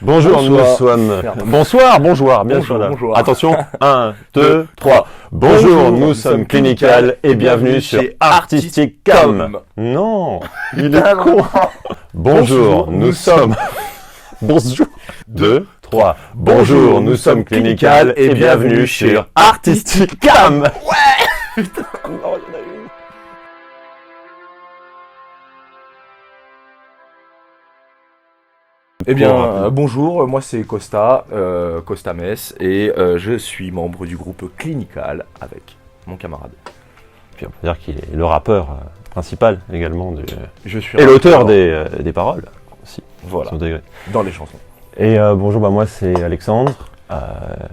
Bonjour, nous Bonsoir. sommes. Merde. Bonjour, bien Bonjour, sûr. bonjour. Attention, 1, 2, Deux, 3. Bonjour, Bonjour, nous nous sommes sommes Clinical et bienvenue sur chez Artisticam. Artisticam. Non, il est Putain, con. Bonjour, nous sommes. Bonjour. 2, 3. Bonjour, nous sommes Clinical et bienvenue sur Artisticam. Non, il y en a une. Eh bien, bonjour, moi c'est Costa, Costa Mess, et je suis membre du groupe Clinical avec mon camarade. Puis on peut dire qu'il est le rappeur principal également Je suis et l'auteur rappeur, des paroles aussi. Voilà, Son degré. dans les chansons. Et bonjour, moi c'est Alexandre,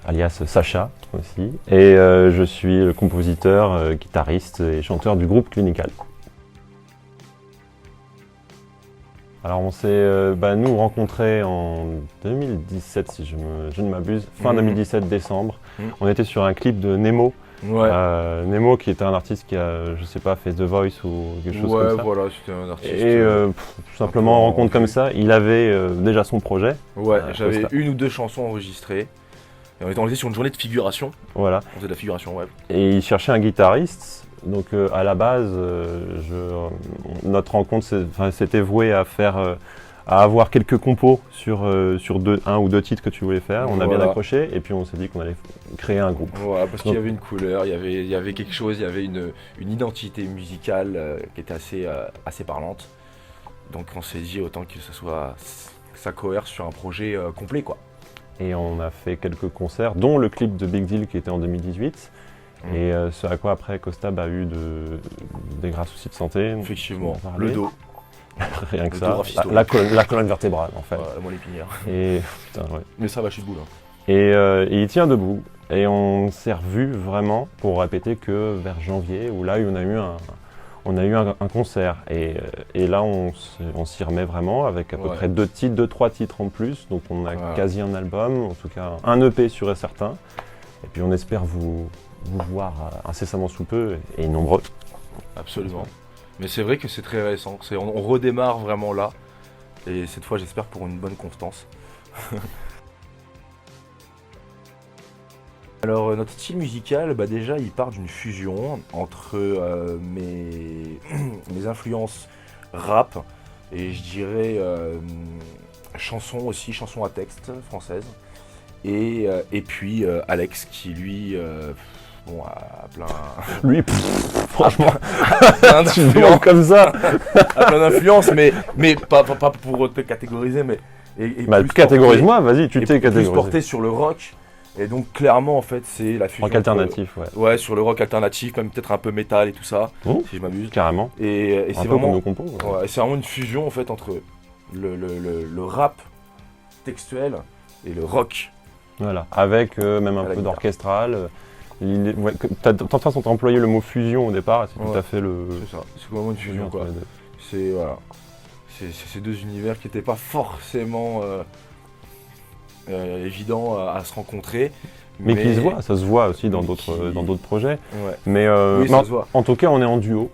alias Sacha aussi, et je suis le compositeur, guitariste et chanteur du groupe Clinical. Alors on s'est nous rencontrés en 2017 si je ne m'abuse, fin 2017 décembre. On était sur un clip de Nemo. Ouais, Nemo qui était un artiste qui a, je sais pas, fait The Voice ou quelque chose comme ça. voilà, c'était un artiste. Et tout simplement en rencontre comme ça, il avait déjà son projet. Ouais, j'avais Costa. une ou deux chansons enregistrées. Et on était sur une journée de figuration. Voilà. On faisait de la figuration, ouais. Et il cherchait un guitariste. Donc à la base, notre rencontre s'était vouée à avoir quelques compos sur un ou deux titres que tu voulais faire. On a bien Voilà. accroché et puis on s'est dit qu'on allait créer un groupe. Voilà, parce qu'il y Donc- avait une couleur, il y avait quelque chose, il y avait une identité musicale qui était assez parlante. Donc on s'est dit autant que ça cohère sur un projet complet, quoi. Et on a fait quelques concerts, dont le clip de Big Deal qui était en 2018. Et ce à quoi après Costa a eu des graves soucis de santé. Effectivement, On en a parlé. le dos, Rien que le ça. dos rafistolé. La colonne vertébrale en fait. voilà, la moelle épinière. Et putain, ouais. Mais ça va, je suis debout là. Et il tient debout. Et on s'est revus vraiment pour répéter que vers janvier, où là on a eu un concert. Et là on s'y remet vraiment avec à peu Ouais. près 2-3 titres en plus. Donc on a Voilà. quasi un album, en tout cas un EP sûr et certain. Et puis on espère vous voir incessamment sous peu et nombreux. Absolument. Mais c'est vrai que c'est très récent, on redémarre vraiment là. Et cette fois, j'espère pour une bonne constance. Alors notre style musical, déjà il part d'une fusion entre mes influences rap et je dirais chansons à texte française et puis Alex qui lui a plein, Lui, franchement, plein tu le d'influences, demandes comme ça. a plein d'influences, mais pas pour te catégoriser, mais et Bah, plus catégorise-moi, vas-y, tu porté- t'es et plus catégorisé. porté sur le rock. Et donc clairement en fait c'est la fusion Rock alternatif, ouais. Ouais, sur le rock alternatif, même peut-être un peu métal et tout ça, Oh, si je m'abuse. carrément. Et Un c'est peu comme vraiment, nos compos. Ouais. ouais, c'est vraiment une fusion en fait entre le rap textuel et le rock. Voilà, avec même un À la peu guitare. d'orchestral. Ouais, t'as façon employé le mot fusion au départ, et c'est tout Ouais. à fait le. C'est ça, c'est vraiment une fusion entre quoi. les deux. C'est voilà, c'est ces deux univers qui n'étaient pas forcément évidents à se rencontrer. Mais qui se voit, ça se voit aussi dans mais d'autres projets. Ouais. Mais Oui, ça se voit. en tout cas, on est en duo,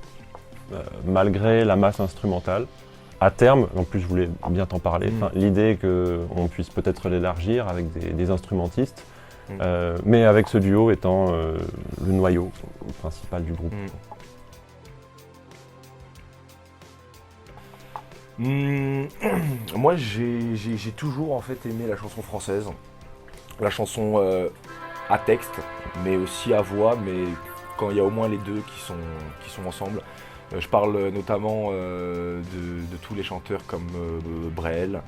malgré la masse instrumentale. À terme, en plus je voulais bien t'en parler, l'idée est qu'on puisse peut-être l'élargir avec des instrumentistes, mais avec ce duo étant le noyau principal du groupe. Moi j'ai toujours en fait aimé la chanson française, la chanson à texte, mais aussi à voix, mais quand il y a au moins les deux qui sont ensemble. Je parle notamment de tous les chanteurs comme Brel,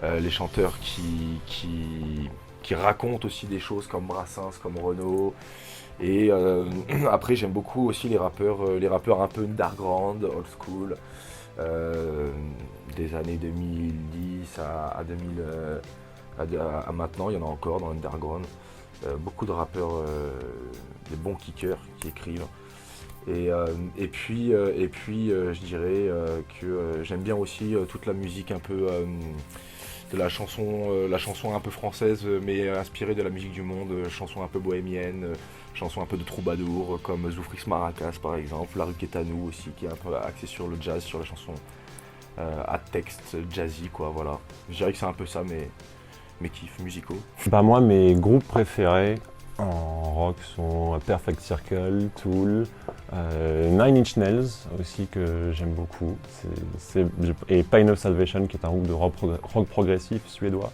les chanteurs qui racontent aussi des choses comme Brassens, comme Renaud. Et après j'aime beaucoup aussi les rappeurs un peu underground, old school, des années 2010 à maintenant, il y en a encore dans l'underground. Beaucoup de rappeurs, des bons kickers qui écrivent. Et puis je dirais que j'aime bien aussi toute la musique un peu de la chanson un peu française, mais inspirée de la musique du monde, chanson un peu bohémienne, chanson un peu de troubadour, comme Zoufrix Maracas par exemple, La Rue Quétanou aussi, qui est un peu axée sur le jazz, sur la chanson à texte jazzy, quoi, voilà. Je dirais que c'est un peu ça mes kiffs musicaux? Bah moi, mes groupes préférés en rock sont Perfect Circle, Tool, Nine Inch Nails aussi que j'aime beaucoup, et Pain of Salvation qui est un groupe de rock progressif suédois.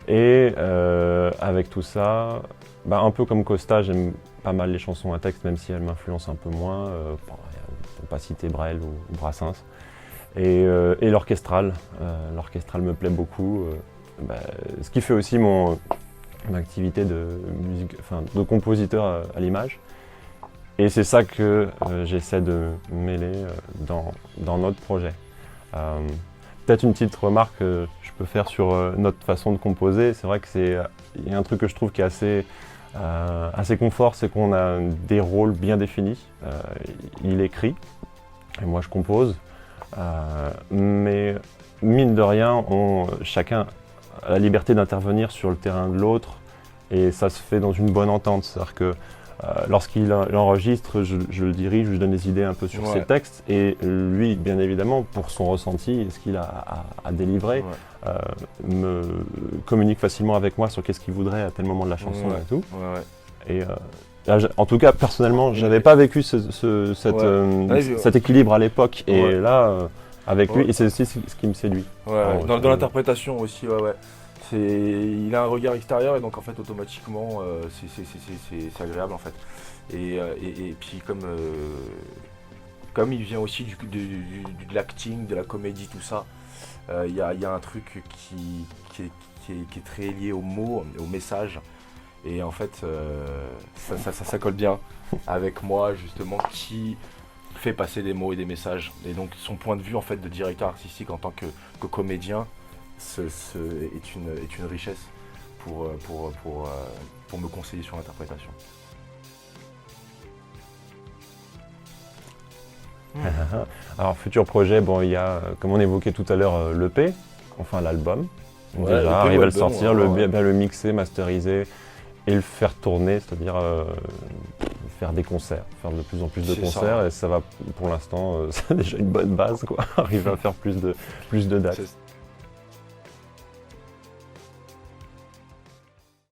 Et avec tout ça, bah, un peu comme Costa, j'aime pas mal les chansons à texte, même si elles m'influencent un peu moins, pour ne pas citer Brel ou Brassens. Et l'orchestral, l'orchestral me plaît beaucoup, bah, ce qui fait aussi mon activité de musique, enfin, de compositeur à l'image. Et c'est ça que j'essaie de mêler dans notre projet. Peut-être une petite remarque que je peux faire sur notre façon de composer. C'est vrai qu'il y a un truc que je trouve qui est assez confort, c'est qu'on a des rôles bien définis. Il écrit et moi je compose. Mais mine de rien, chacun a la liberté d'intervenir sur le terrain de l'autre et ça se fait dans une bonne entente. C'est-à-dire que lorsqu'il enregistre, je le dirige, je lui donne des idées un peu sur ses textes et lui, bien évidemment, pour son ressenti et ce qu'il a à délivrer, me communique facilement avec moi sur qu'est-ce qu'il voudrait à tel moment de la chanson et tout. Et là, en tout cas, personnellement, je n'avais pas vécu cet équilibre à l'époque et là, avec lui, et c'est aussi ce qui me séduit. Dans l'interprétation aussi, il a un regard extérieur et donc en fait automatiquement c'est agréable en fait. Et puis comme il vient aussi de l'acting, de la comédie, tout ça, il y a un truc qui est très lié aux mots, au message. Et en fait ça colle bien avec moi justement qui fait passer des mots et des messages. Et donc son point de vue en fait de directeur artistique en tant que comédien est une richesse pour me conseiller sur l'interprétation. Alors futur projet, bon, il y a, comme on évoquait tout à l'heure, l'EP, enfin l'album. Déjà, arriver à le sortir, le mixer, masteriser et le faire tourner, c'est-à-dire faire des concerts, faire de plus en plus de concerts. Et ça va, pour l'instant, c'est déjà une bonne base, quoi. Arriver à faire plus de dates.